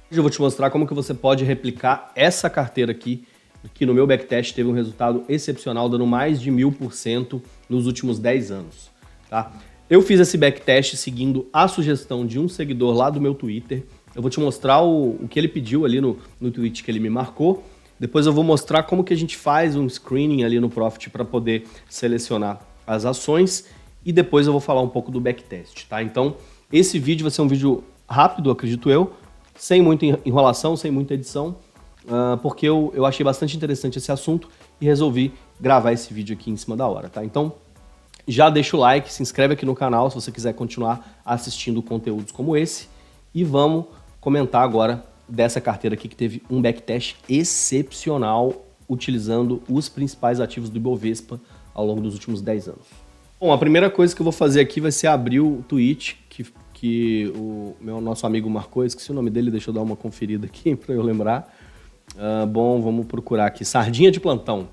Hoje eu vou te mostrar como que você pode replicar essa carteira aqui, que no meu backtest teve um resultado excepcional, dando mais de 1000% nos últimos 10 anos. Tá? Eu fiz esse backtest seguindo a sugestão de um seguidor lá do meu Twitter. Eu vou te mostrar o que ele pediu ali no tweet que ele me marcou. Depois eu vou mostrar como que a gente faz um screening ali no Profit para poder selecionar as ações. E depois eu vou falar um pouco do backtest, tá? Então, esse vídeo vai ser um vídeo rápido, acredito eu, sem muita enrolação, sem muita edição, porque eu achei bastante interessante esse assunto e resolvi gravar esse vídeo aqui em cima da hora, tá? Então, já deixa o like, se inscreve aqui no canal se você quiser continuar assistindo conteúdos como esse e vamos comentar agora dessa carteira aqui que teve um backtest excepcional utilizando os principais ativos do Ibovespa ao longo dos últimos 10 anos. Bom, a primeira coisa que eu vou fazer aqui vai ser abrir o tweet que o nosso amigo marcou, esqueci o nome dele, deixa eu dar uma conferida aqui para eu lembrar. Bom, vamos procurar aqui, Sardinha de Plantão.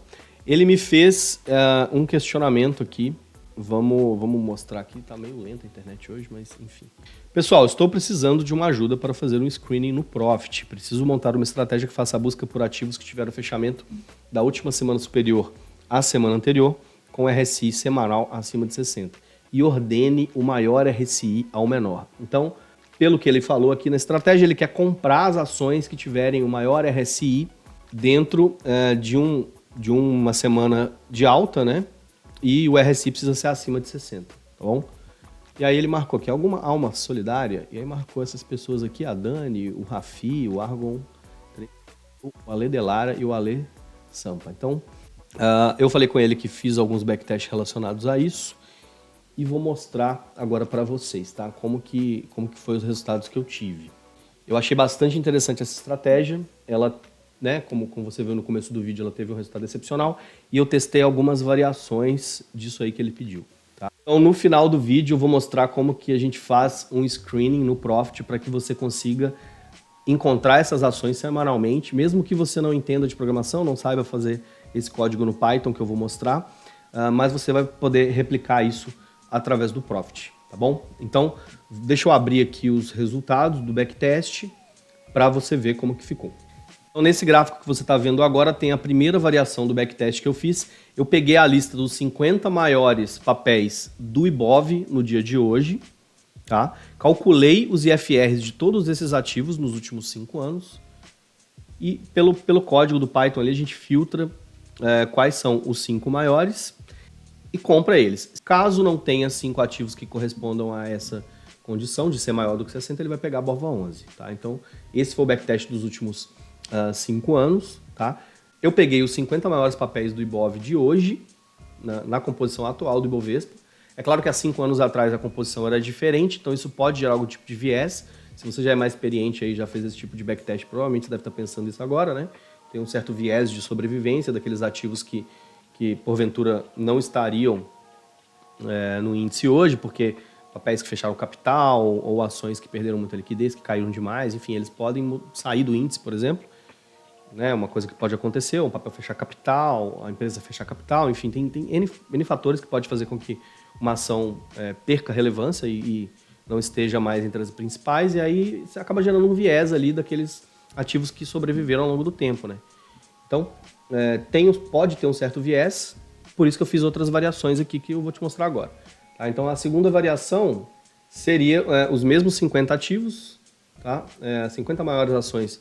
Ele me fez um questionamento aqui, vamos mostrar aqui, tá meio lenta a internet hoje, mas enfim. Pessoal, estou precisando de uma ajuda para fazer um screening no Profit. Preciso montar uma estratégia que faça a busca por ativos que tiveram fechamento da última semana superior à semana anterior, com RSI semanal acima de 60. E ordene o maior RSI ao menor. Então, pelo que ele falou aqui na estratégia, ele quer comprar as ações que tiverem o maior RSI dentro de uma semana de alta, né? E o RSI precisa ser acima de 60, tá bom? E aí ele marcou aqui alguma alma solidária, e aí marcou essas pessoas aqui, a Dani, o Rafi, o Argon, o Ale Delara e o Ale Sampa. Então, eu falei com ele que fiz alguns backtests relacionados a isso e vou mostrar agora para vocês, tá? Como que foi os resultados que eu tive. Eu achei bastante interessante essa estratégia. Ela, né, como você viu no começo do vídeo, ela teve um resultado excepcional e eu testei algumas variações disso aí que ele pediu, tá? Então, no final do vídeo, eu vou mostrar como que a gente faz um screening no Profit para que você consiga encontrar essas ações semanalmente, mesmo que você não entenda de programação, não saiba fazer esse código no Python que eu vou mostrar, mas você vai poder replicar isso através do Profit, tá bom? Então, deixa eu abrir aqui os resultados do backtest para você ver como que ficou. Então, nesse gráfico que você está vendo agora, tem a primeira variação do backtest que eu fiz. Eu peguei a lista dos 50 maiores papéis do Ibov no dia de hoje, tá? Calculei os IFRs de todos esses ativos nos últimos 5 anos e pelo código do Python ali a gente filtra quais são os 5 maiores e compra eles. Caso não tenha 5 ativos que correspondam a essa condição de ser maior do que 60, ele vai pegar a Bova 11, tá? Então, esse foi o backtest dos últimos 5 anos, tá? Eu peguei os 50 maiores papéis do Ibov de hoje, na composição atual do Ibovespa. É claro que há 5 anos atrás a composição era diferente, então isso pode gerar algum tipo de viés. Se você já é mais experiente aí, já fez esse tipo de backtest, provavelmente você deve estar pensando isso agora, né? Tem um certo viés de sobrevivência daqueles ativos que porventura não estariam no índice hoje, porque papéis que fecharam capital ou ações que perderam muita liquidez, que caíram demais, enfim, eles podem sair do índice, por exemplo, né? Uma coisa que pode acontecer, um papel fechar capital, a empresa fechar capital, enfim, tem N fatores que pode fazer com que uma ação perca relevância e não esteja mais entre as principais, e aí você acaba gerando um viés ali daqueles ativos que sobreviveram ao longo do tempo, né? Então, pode ter um certo viés, por isso que eu fiz outras variações aqui que eu vou te mostrar agora. Tá? Então, a segunda variação seria os mesmos 50 ativos, tá? 50 maiores ações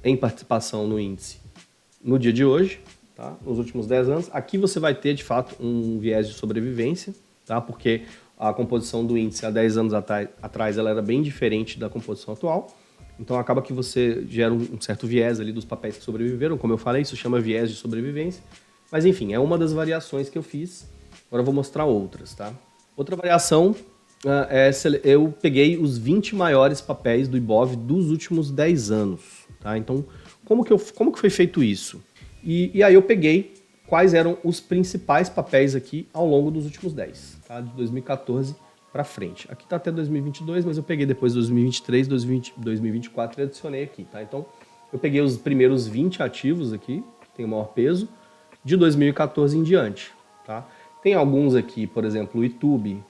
em participação no índice no dia de hoje, tá? Nos últimos 10 anos. Aqui você vai ter, de fato, um viés de sobrevivência, tá? Porque a composição do índice há 10 anos atrás ela era bem diferente da composição atual. Então acaba que você gera um certo viés ali dos papéis que sobreviveram. Como eu falei, isso chama viés de sobrevivência. Mas enfim, é uma das variações que eu fiz. Agora eu vou mostrar outras, tá? Outra variação eu peguei os 20 maiores papéis do Ibov dos últimos 10 anos, tá? Então, como que foi feito isso? E aí eu peguei quais eram os principais papéis aqui ao longo dos últimos 10, tá? De 2014 para frente. Aqui tá até 2022, mas eu peguei depois 2023, 2024 e adicionei aqui, tá? Então, eu peguei os primeiros 20 ativos aqui, que tem o maior peso, de 2014 em diante, tá? Tem alguns aqui, por exemplo, o YouTube,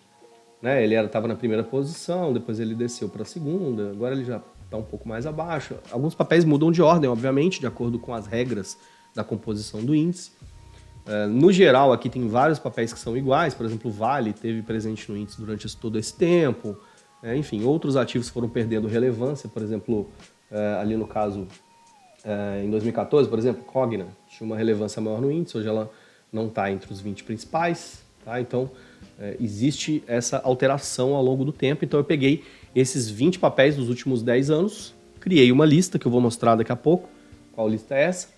né? Ele estava na primeira posição, depois ele desceu para a segunda, agora ele já está um pouco mais abaixo. Alguns papéis mudam de ordem, obviamente, de acordo com as regras da composição do índice. No geral, aqui tem vários papéis que são iguais, por exemplo, o Vale teve presente no índice durante todo esse tempo. Enfim, outros ativos foram perdendo relevância, por exemplo, ali no caso, em 2014, por exemplo, Cogna tinha uma relevância maior no índice, hoje ela não está entre os 20 principais, tá? Então, existe essa alteração ao longo do tempo. Então, eu peguei esses 20 papéis dos últimos 10 anos, criei uma lista que eu vou mostrar daqui a pouco, qual lista é essa,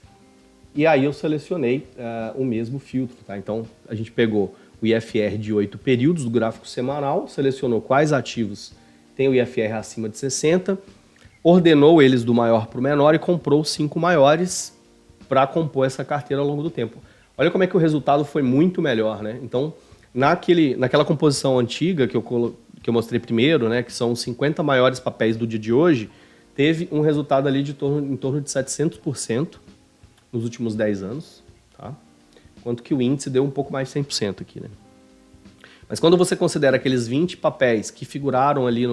e aí eu selecionei o mesmo filtro, tá? Então, a gente pegou o IFR de 8 períodos do gráfico semanal, selecionou quais ativos têm o IFR acima de 60, ordenou eles do maior para o menor e comprou os 5 maiores para compor essa carteira ao longo do tempo. Olha como é que o resultado foi muito melhor, né? Então, naquela composição antiga que eu mostrei primeiro, né, que são os 50 maiores papéis do dia de hoje, teve um resultado ali em torno de 700% nos últimos 10 anos, tá? Enquanto que o índice deu um pouco mais de 100% aqui, né? Mas quando você considera aqueles 20 papéis que figuraram ali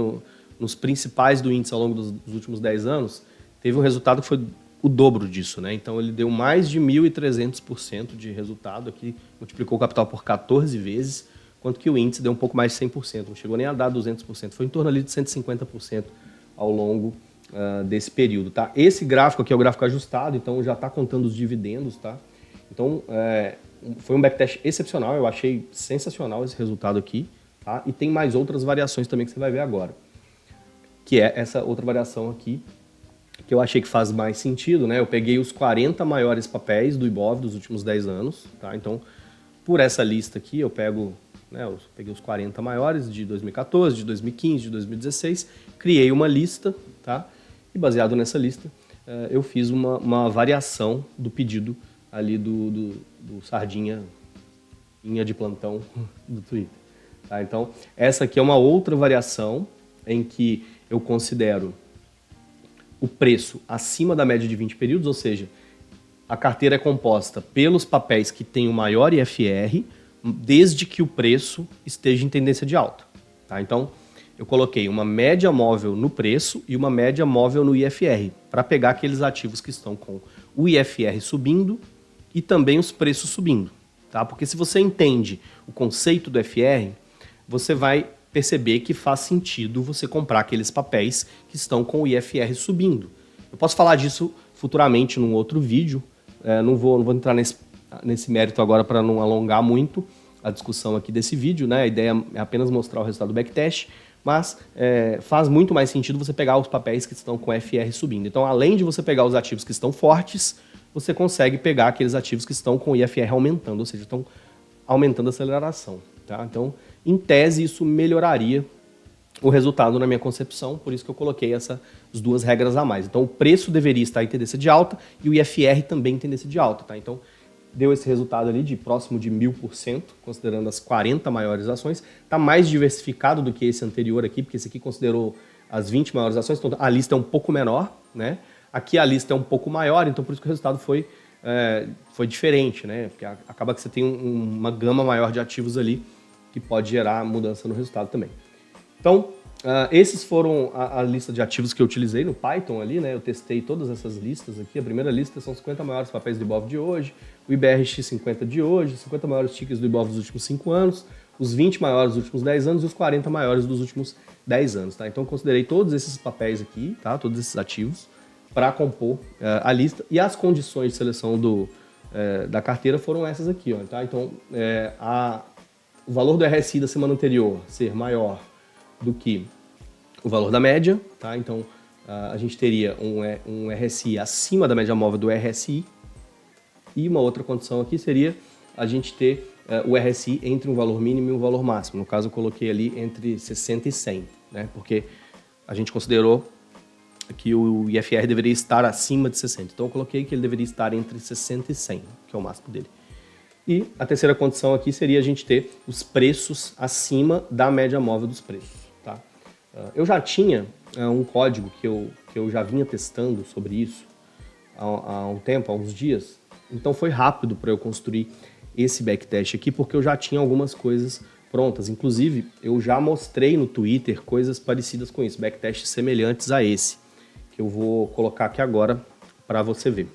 nos principais do índice ao longo dos últimos 10 anos, teve um resultado que foi o dobro disso, né? Então ele deu mais de 1.300% de resultado aqui, multiplicou o capital por 14 vezes, enquanto que o índice deu um pouco mais de 100%, não chegou nem a dar 200%, foi em torno ali de 150% ao longo desse período, tá? Esse gráfico aqui é o gráfico ajustado, então já está contando os dividendos, tá? Então, foi um backtest excepcional, eu achei sensacional esse resultado aqui, tá? E tem mais outras variações também que você vai ver agora, que é essa outra variação aqui, que eu achei que faz mais sentido, né? Eu peguei os 40 maiores papéis do Ibov dos últimos 10 anos, tá? Então, por essa lista aqui, eu peguei os 40 maiores de 2014, de 2015, de 2016, criei uma lista, tá? E baseado nessa lista, eu fiz uma variação do pedido ali do Sardinha de plantão do Twitter. Tá? Então, essa aqui é uma outra variação em que eu considero o preço acima da média de 20 períodos, ou seja, a carteira é composta pelos papéis que têm o maior IFR, desde que o preço esteja em tendência de alta. Tá? Então, eu coloquei uma média móvel no preço e uma média móvel no IFR, para pegar aqueles ativos que estão com o IFR subindo e também os preços subindo. Tá? Porque se você entende o conceito do FR, você vai perceber que faz sentido você comprar aqueles papéis que estão com o IFR subindo. Eu posso falar disso futuramente num outro vídeo, não vou entrar nesse mérito agora para não alongar muito a discussão aqui desse vídeo, né? A ideia é apenas mostrar o resultado do backtest, mas faz muito mais sentido você pegar os papéis que estão com FR subindo. Então, além de você pegar os ativos que estão fortes, você consegue pegar aqueles ativos que estão com o IFR aumentando, ou seja, estão aumentando a aceleração. Tá? Então, em tese, isso melhoraria o resultado na minha concepção, por isso que eu coloquei essas duas regras a mais. Então, o preço deveria estar em tendência de alta e o IFR também em tendência de alta. Tá? Então, deu esse resultado ali de próximo de 1000%, considerando as 40 maiores ações. Está mais diversificado do que esse anterior aqui, porque esse aqui considerou as 20 maiores ações, então a lista é um pouco menor, né? Aqui a lista é um pouco maior, então por isso que o resultado foi diferente, né? Porque acaba que você tem uma gama maior de ativos ali que pode gerar mudança no resultado também. Então, esses foram a lista de ativos que eu utilizei no Python ali, né? Eu testei todas essas listas aqui. A primeira lista são os 50 maiores papéis do Ibov de hoje, o IBRX50 de hoje, 50 maiores tickets do Ibov dos últimos 5 anos, os 20 maiores dos últimos 10 anos e os 40 maiores dos últimos 10 anos, tá? Então, eu considerei todos esses papéis aqui, tá? Todos esses ativos, para compor a lista. E as condições de seleção da carteira foram essas aqui, ó, tá? Então, o valor do RSI da semana anterior ser maior do que o valor da média, tá? Então, a gente teria um RSI acima da média móvel do RSI, e uma outra condição aqui seria a gente ter o RSI entre um valor mínimo e um valor máximo. No caso, eu coloquei ali entre 60 e 100, né? Porque a gente considerou que o IFR deveria estar acima de 60. Então, eu coloquei que ele deveria estar entre 60 e 100, que é o máximo dele. E a terceira condição aqui seria a gente ter os preços acima da média móvel dos preços. Tá? Eu já tinha um código que eu já vinha testando sobre isso há um tempo, há uns dias. Então foi rápido para eu construir esse backtest aqui, porque eu já tinha algumas coisas prontas. Inclusive, eu já mostrei no Twitter coisas parecidas com isso, backtests semelhantes a esse. que eu vou colocar aqui agora para você ver.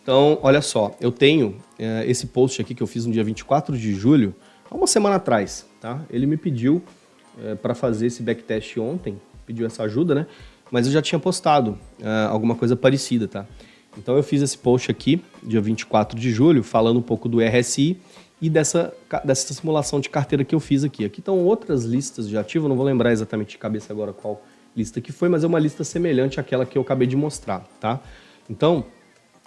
Então, olha só, eu tenho esse post aqui que eu fiz no dia 24 de julho, há uma semana atrás, tá? Ele me pediu para fazer esse backtest ontem, pediu essa ajuda, né? Mas eu já tinha postado alguma coisa parecida, tá? Então eu fiz esse post aqui, dia 24 de julho, falando um pouco do RSI e dessa simulação de carteira que eu fiz aqui. Aqui estão outras listas de ativo, não vou lembrar exatamente de cabeça agora qual lista que foi, mas é uma lista semelhante àquela que eu acabei de mostrar, tá? Então,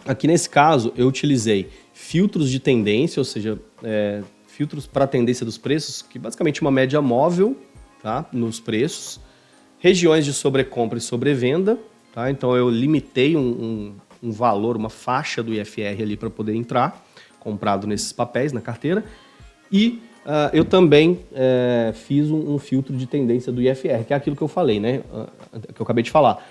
aqui nesse caso, eu utilizei filtros de tendência, ou seja, filtros para a tendência dos preços, que basicamente é uma média móvel, tá, nos preços, regiões de sobrecompra e sobrevenda, tá? Então eu limitei um valor, uma faixa do IFR ali para poder entrar, comprado nesses papéis na carteira, e eu também fiz um filtro de tendência do IFR, que é aquilo que eu falei, né? Que eu acabei de falar.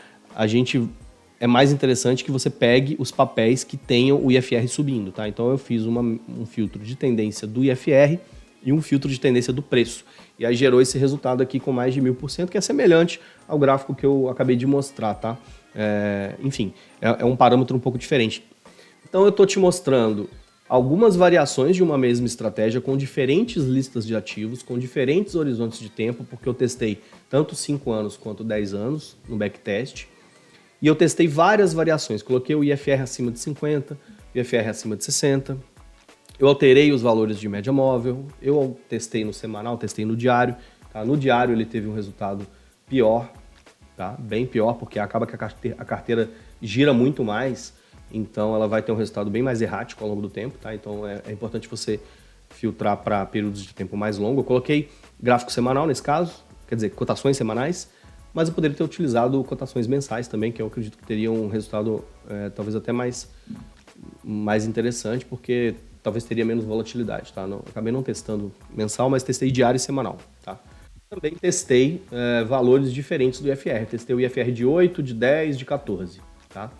É mais interessante que você pegue os papéis que tenham o IFR subindo, tá? Então eu fiz um filtro de tendência do IFR e um filtro de tendência do preço. E aí gerou esse resultado aqui com mais de 1000%, que é semelhante ao gráfico que eu acabei de mostrar, tá? Enfim, é um parâmetro um pouco diferente. Então eu estou te mostrando algumas variações de uma mesma estratégia com diferentes listas de ativos, com diferentes horizontes de tempo, porque eu testei tanto 5 anos quanto 10 anos no backtest. E eu testei várias variações, coloquei o IFR acima de 50, o IFR acima de 60, eu alterei os valores de média móvel, eu testei no semanal, testei no diário, tá? No diário ele teve um resultado pior, tá? Bem pior, porque acaba que a carteira gira muito mais, então ela vai ter um resultado bem mais errático ao longo do tempo, tá? Então é importante você filtrar para períodos de tempo mais longo. Eu coloquei gráfico semanal nesse caso, quer dizer, cotações semanais, mas eu poderia ter utilizado cotações mensais também, que eu acredito que teria um resultado talvez até mais interessante, porque talvez teria menos volatilidade, tá? Acabei não testando mensal, mas testei diário e semanal, tá? Também testei valores diferentes do IFR. Testei o IFR de 8, de 10, de 14, tá?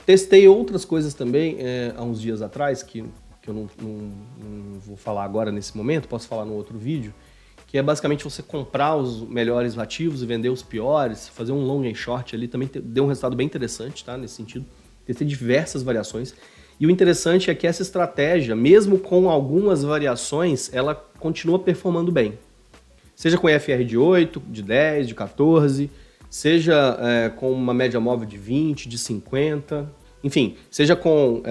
Testei outras coisas também há uns dias atrás, que eu não vou falar agora nesse momento, posso falar no outro vídeo, que é basicamente você comprar os melhores ativos e vender os piores, fazer um long and short ali, também deu um resultado bem interessante, tá? Nesse sentido. Testei diversas variações. E o interessante é que essa estratégia, mesmo com algumas variações, ela continua performando bem. Seja com IFR de 8, de 10, de 14, seja com uma média móvel de 20, de 50, enfim, seja com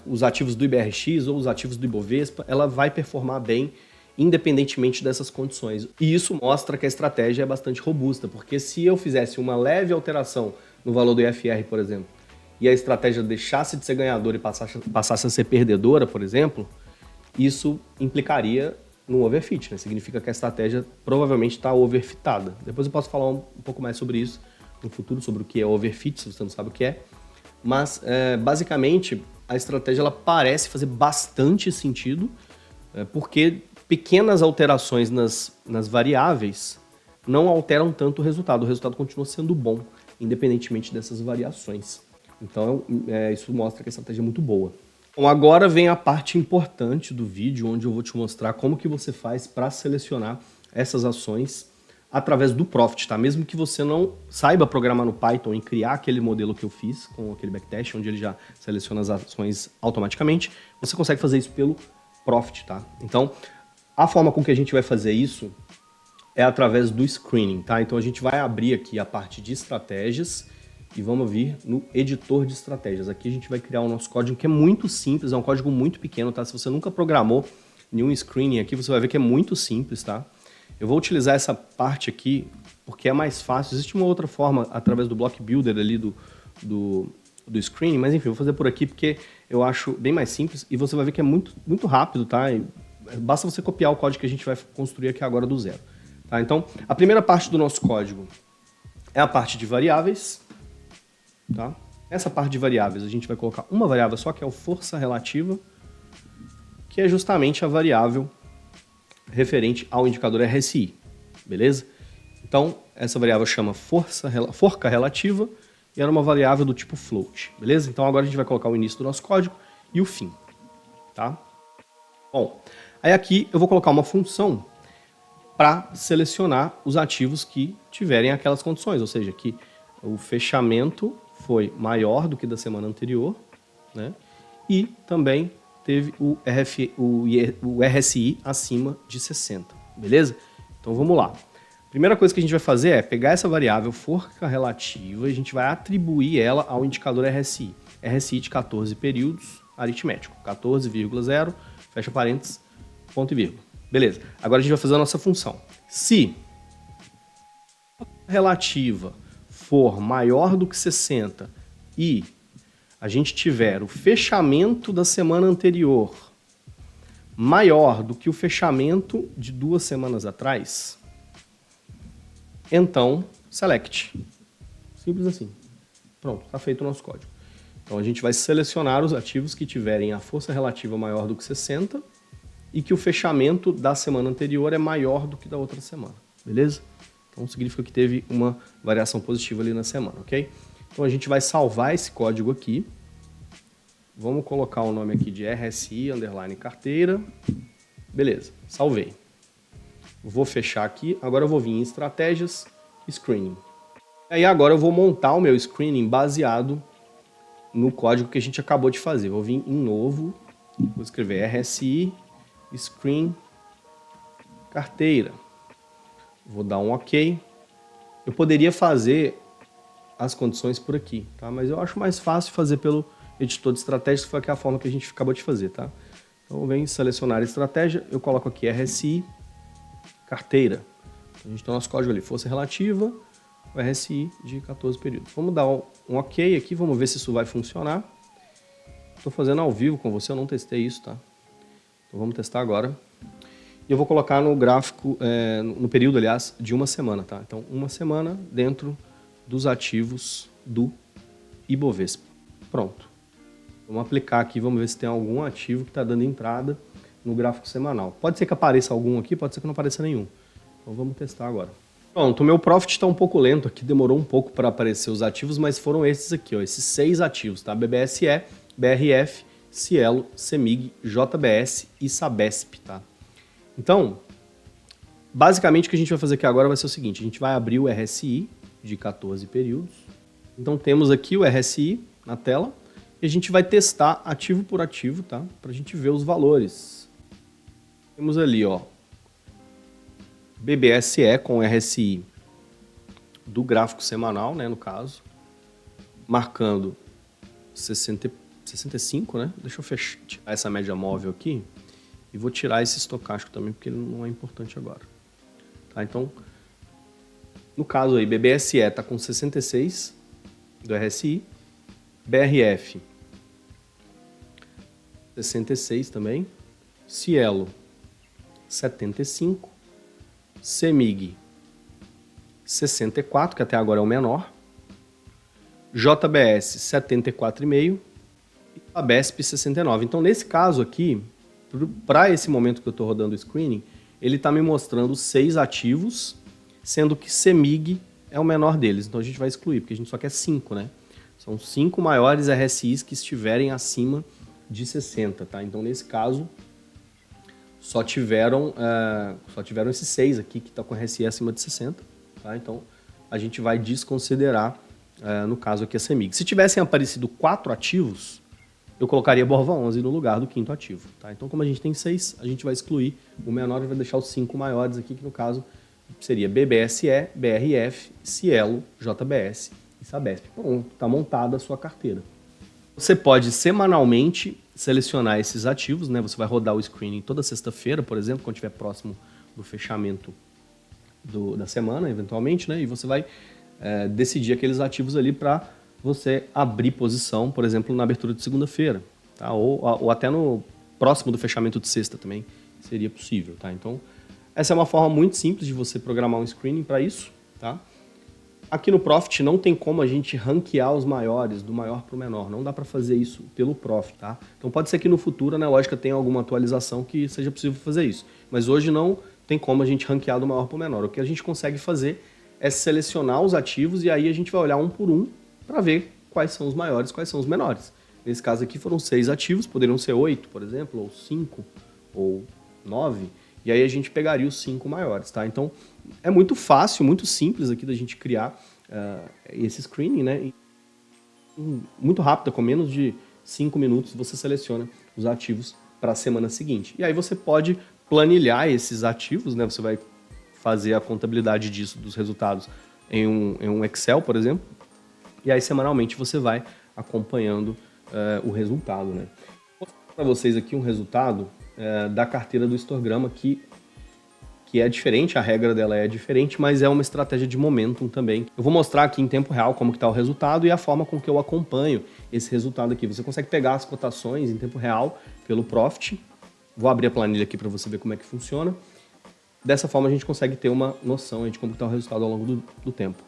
os ativos do IBRX ou os ativos do Ibovespa, ela vai performar bem independentemente dessas condições. E isso mostra que a estratégia é bastante robusta, porque se eu fizesse uma leve alteração no valor do IFR, por exemplo, e a estratégia deixasse de ser ganhadora e passasse a ser perdedora, por exemplo, isso implicaria no overfit, né? Significa que a estratégia provavelmente está overfitada. Depois eu posso falar um pouco mais sobre isso no futuro, sobre o que é overfit, se você não sabe o que é. Mas, basicamente, a estratégia ela parece fazer bastante sentido, porque pequenas alterações nas variáveis não alteram tanto o resultado. O resultado continua sendo bom, independentemente dessas variações. Então, isso mostra que a estratégia é muito boa. Bom, agora vem a parte importante do vídeo, onde eu vou te mostrar como que você faz para selecionar essas ações através do Profit, tá? Mesmo que você não saiba programar no Python e criar aquele modelo que eu fiz com aquele backtest, onde ele já seleciona as ações automaticamente, você consegue fazer isso pelo Profit, tá? Então, a forma com que a gente vai fazer isso é através do screening, tá? Então a gente vai abrir aqui a parte de estratégias e vamos vir no editor de estratégias. Aqui a gente vai criar o nosso código, que é muito simples, é um código muito pequeno, tá? Se você nunca programou nenhum screening aqui, você vai ver que é muito simples, tá? Eu vou utilizar essa parte aqui porque é mais fácil. Existe uma outra forma através do Block Builder ali do screening, mas enfim, vou fazer por aqui porque eu acho bem mais simples e você vai ver que é muito, muito rápido, tá? E basta você copiar o código que a gente vai construir aqui agora do zero. Tá? Então, a primeira parte do nosso código é a parte de variáveis. Tá? Nessa parte de variáveis, a gente vai colocar uma variável só, que é o força relativa, que é justamente a variável referente ao indicador RSI. Beleza? Então, essa variável chama forca relativa e era uma variável do tipo float. Beleza? Então, agora a gente vai colocar o início do nosso código e o fim. Tá? Bom, aí aqui eu vou colocar uma função para selecionar os ativos que tiverem aquelas condições, ou seja, que o fechamento foi maior do que da semana anterior, né? E também teve o RSI acima de 60, beleza? Então vamos lá. Primeira coisa que a gente vai fazer é pegar essa variável forca relativa e a gente vai atribuir ela ao indicador RSI. RSI de 14 períodos, aritmético, 14,0, fecha parênteses, ponto e vírgula. Beleza, agora a gente vai fazer a nossa função. Se a relativa for maior do que 60 e a gente tiver o fechamento da semana anterior maior do que o fechamento de 2 semanas atrás, então select. Simples assim. Pronto, está feito o nosso código. Então a gente vai selecionar os ativos que tiverem a força relativa maior do que 60 e que o fechamento da semana anterior é maior do que da outra semana, beleza? Então significa que teve uma variação positiva ali na semana, ok? Então a gente vai salvar esse código aqui. Vamos colocar o nome aqui de RSI _ carteira. Beleza, salvei. Vou fechar aqui. Agora eu vou vir em estratégias, screening. E aí agora eu vou montar o meu screening baseado no código que a gente acabou de fazer. Vou vir em novo, vou escrever RSI, screen, carteira. Vou dar um OK. Eu poderia fazer as condições por aqui, tá? Mas eu acho mais fácil fazer pelo editor de estratégias, que foi a forma que a gente acabou de fazer, tá? Então, vem selecionar a estratégia, eu coloco aqui RSI, carteira. A gente tem o nosso código ali, força relativa, o RSI de 14 períodos. Vamos dar um OK aqui, vamos ver se isso vai funcionar. Estou fazendo ao vivo com você, eu não testei isso, tá? Então, vamos testar agora. E eu vou colocar no gráfico, no período, aliás, de uma semana, tá? Então, uma semana dentro dos ativos do Ibovespa. Pronto. Vamos aplicar aqui, vamos ver se tem algum ativo que está dando entrada no gráfico semanal. Pode ser que apareça algum aqui, pode ser que não apareça nenhum. Então vamos testar agora. Pronto, o meu profit está um pouco lento aqui, demorou um pouco para aparecer os ativos, mas foram esses aqui, ó, esses 6 ativos, tá? BBSE, BRF, Cielo, CEMIG, JBS e Sabesp, tá? Então, basicamente o que a gente vai fazer aqui agora vai ser o seguinte, a gente vai abrir o RSI de 14 períodos. Então temos aqui o RSI na tela e a gente vai testar ativo por ativo, tá? Para a gente ver os valores. Temos ali, ó, BBSE com RSI do gráfico semanal, né, no caso, marcando 65, né? Deixa eu tirar essa média móvel aqui e vou tirar esse estocástico também, porque ele não é importante agora. Tá? Então, no caso aí, BBSE está com 66 do RSI, BRF 66 também, Cielo 75, CEMIG 64, que até agora é o menor, JBS 74,5 e Sabesp 69. Então, nesse caso aqui, para esse momento que eu estou rodando o screening, ele está me mostrando 6 ativos, sendo que CEMIG é o menor deles. Então, a gente vai excluir, porque a gente só quer 5, né? São 5 maiores RSIs que estiverem acima de 60, tá? Então, nesse caso, só tiveram esses 6 aqui que estão com RSI acima de 60, tá? Então, a gente vai desconsiderar, no caso aqui, a CEMIG. Se tivessem aparecido 4 ativos, eu colocaria Borva 11 no lugar do 5º ativo, tá? Então, como a gente tem 6, a gente vai excluir o menor e vai deixar os 5 maiores aqui, que no caso seria BBSE, BRF, Cielo, JBS e Sabesp. Pronto, está montada a sua carteira. Você pode semanalmente selecionar esses ativos, né? Você vai rodar o screening toda sexta-feira, por exemplo, quando estiver próximo do fechamento da semana, eventualmente, né? E você vai decidir aqueles ativos ali para você abrir posição, por exemplo, na abertura de segunda-feira, tá? Ou até no próximo do fechamento de sexta também seria possível, tá? Então, essa é uma forma muito simples de você programar um screening para isso, tá? Aqui no Profit não tem como a gente ranquear os maiores, do maior para o menor. Não dá para fazer isso pelo Profit, tá? Então pode ser que no futuro, na lógica, tenha alguma atualização que seja possível fazer isso. Mas hoje não tem como a gente ranquear do maior para o menor. O que a gente consegue fazer é selecionar os ativos e aí a gente vai olhar um por um para ver quais são os maiores, quais são os menores. Nesse caso aqui foram 6 ativos, poderiam ser 8, por exemplo, ou 5, ou 9. E aí a gente pegaria os 5 maiores, tá? Então, é muito fácil, muito simples aqui da gente criar esse screening, né? Muito rápida, com menos de 5 minutos, você seleciona os ativos para a semana seguinte. E aí você pode planilhar esses ativos, né? Você vai fazer a contabilidade disso, dos resultados, em um Excel, por exemplo. E aí, semanalmente, você vai acompanhando o resultado, né? Vou mostrar para vocês aqui um resultado da carteira do histograma que é diferente, a regra dela é diferente, mas é uma estratégia de momentum também. Eu vou mostrar aqui em tempo real como que está o resultado e a forma com que eu acompanho esse resultado aqui. Você consegue pegar as cotações em tempo real pelo Profit. Vou abrir a planilha aqui para você ver como é que funciona. Dessa forma a gente consegue ter uma noção de como está o resultado ao longo do tempo.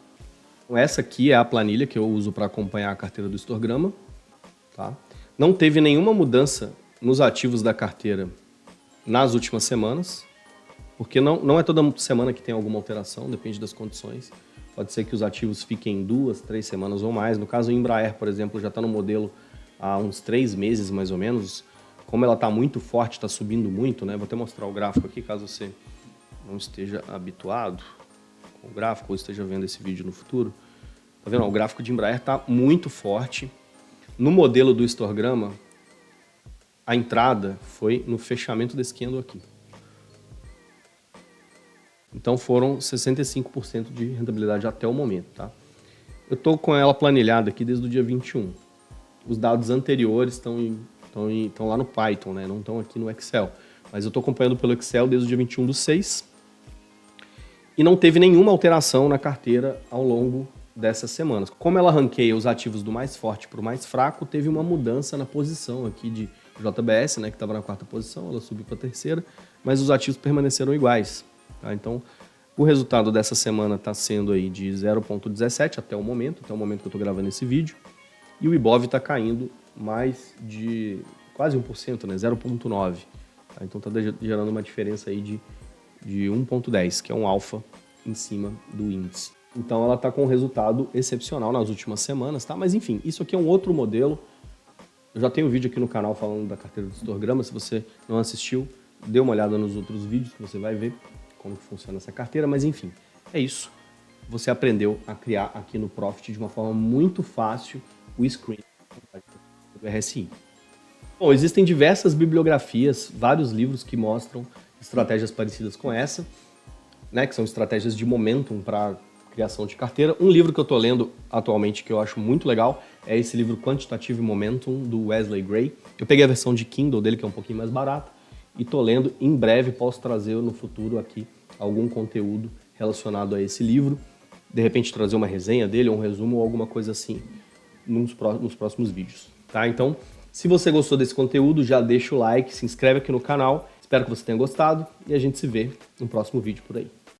Então, essa aqui é a planilha que eu uso para acompanhar a carteira do histograma. Tá? Não teve nenhuma mudança nos ativos da carteira nas últimas semanas. Porque não é toda semana que tem alguma alteração, depende das condições. Pode ser que os ativos fiquem 2, 3 semanas ou mais. No caso, a Embraer, por exemplo, já está no modelo há uns 3 meses, mais ou menos. Como ela está muito forte, está subindo muito, né? Vou até mostrar o gráfico aqui, caso você não esteja habituado com o gráfico ou esteja vendo esse vídeo no futuro. Tá vendo? O gráfico de Embraer está muito forte. No modelo do histograma, a entrada foi no fechamento desse candle aqui. Então foram 65% de rentabilidade até o momento, tá? Eu estou com ela planilhada aqui desde o dia 21. Os dados anteriores estão lá no Python, né? Não estão aqui no Excel. Mas eu estou acompanhando pelo Excel desde o dia 21/6. E não teve nenhuma alteração na carteira ao longo dessas semanas. Como ela ranqueia os ativos do mais forte para o mais fraco, teve uma mudança na posição aqui de JBS, né? Que estava na 4ª posição, ela subiu para a 3ª, mas os ativos permaneceram iguais. Tá? Então, o resultado dessa semana está sendo aí de 0,17 até o momento que eu estou gravando esse vídeo. E o Ibov está caindo mais de quase 1%, né? 0,9. Tá? Então está gerando uma diferença aí de 1,10, que é um alfa em cima do índice. Então ela está com um resultado excepcional nas últimas semanas, tá? Mas enfim, isso aqui é um outro modelo. Eu já tenho um vídeo aqui no canal falando da carteira do histograma. Se você não assistiu, dê uma olhada nos outros vídeos que você vai ver como que funciona essa carteira, mas enfim, é isso. Você aprendeu a criar aqui no Profit de uma forma muito fácil o screen do RSI. Bom, existem diversas bibliografias, vários livros que mostram estratégias parecidas com essa, né, que são estratégias de momentum para criação de carteira. Um livro que eu estou lendo atualmente que eu acho muito legal é esse livro Quantitative Momentum, do Wesley Gray. Eu peguei a versão de Kindle dele, que é um pouquinho mais barata, e tô lendo. Em breve posso trazer no futuro aqui algum conteúdo relacionado a esse livro, de repente trazer uma resenha dele, um resumo ou alguma coisa assim nos próximos vídeos, tá? Então, se você gostou desse conteúdo, já deixa o like, se inscreve aqui no canal, espero que você tenha gostado e a gente se vê no próximo vídeo por aí.